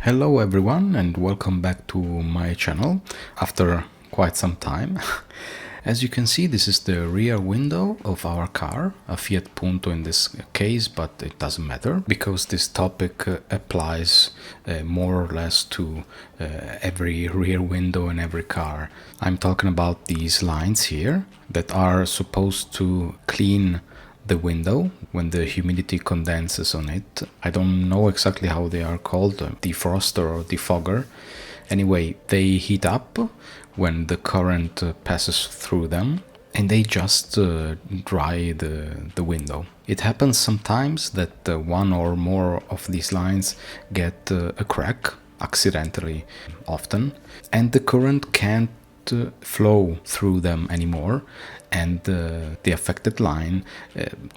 Hello everyone and welcome back to my channel after quite some time. As you can see, this is the rear window of our car, a Fiat Punto in this case, but it doesn't matter because this topic applies more or less to every rear window in every car. I'm talking about these lines here that are supposed to clean the window when the humidity condenses on it. I don't know exactly how they are called, defroster or defogger. Anyway, they heat up when the current passes through them, and they just dry the window. It happens sometimes that one or more of these lines get a crack accidentally often, and the current can't flow through them anymore, and the affected line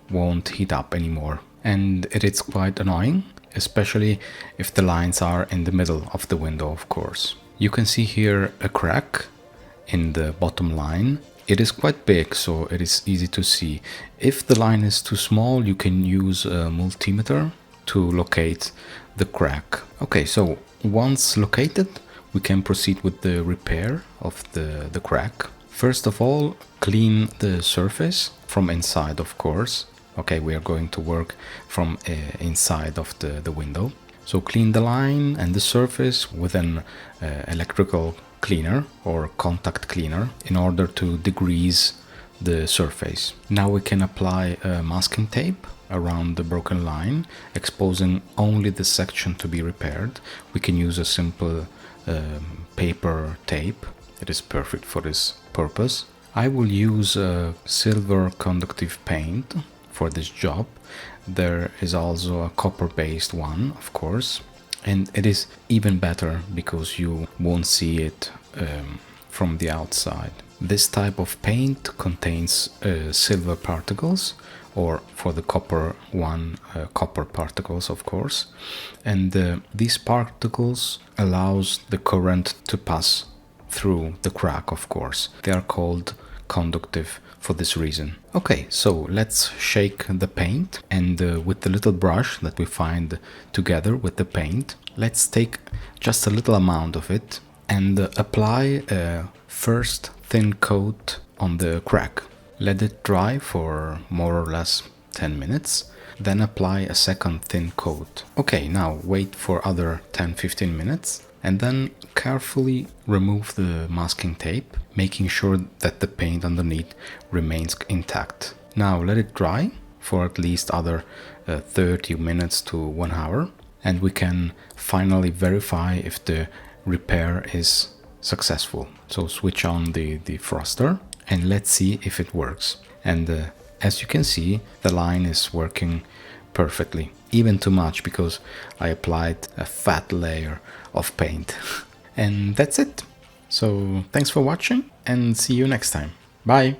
won't heat up anymore. And it is quite annoying, especially if the lines are in the middle of the window, of course. You can see here a crack in the bottom line. It is quite big, so it is easy to see. If the line is too small, you can use a multimeter to locate the crack. Okay, so once located, we can proceed with the repair of the crack. First of all, clean the surface from inside, of course. Okay, we are going to work from inside of the window. So clean the line and the surface with an electrical cleaner or contact cleaner in order to degrease the surface. Now we can apply masking tape around the broken line, exposing only the section to be repaired. We can use a simple paper tape. It is perfect for this purpose. I will use a silver conductive paint for this job. There is also a copper-based one, of course, and it is even better because you won't see it from the outside. This type of paint contains silver particles, or for the copper one, copper particles, of course, and these particles allows the current to pass through the crack, of course. They are called conductive for this reason. Okay, so let's shake the paint, and with the little brush that we find together with the paint, let's take just a little amount of it and apply a first thin coat on the crack. Let it dry for more or less 10 minutes, then apply a second thin coat. Okay, now wait for other 10-15 minutes, and then carefully remove the masking tape, making sure that the paint underneath remains intact. Now let it dry for at least other 30 minutes to 1 hour, and we can finally verify if the repair is successful. So switch on the defroster and let's see if it works. And as you can see, the line is working perfectly, even too much because I applied a fat layer of paint. And that's it. So thanks for watching and see you next time. Bye.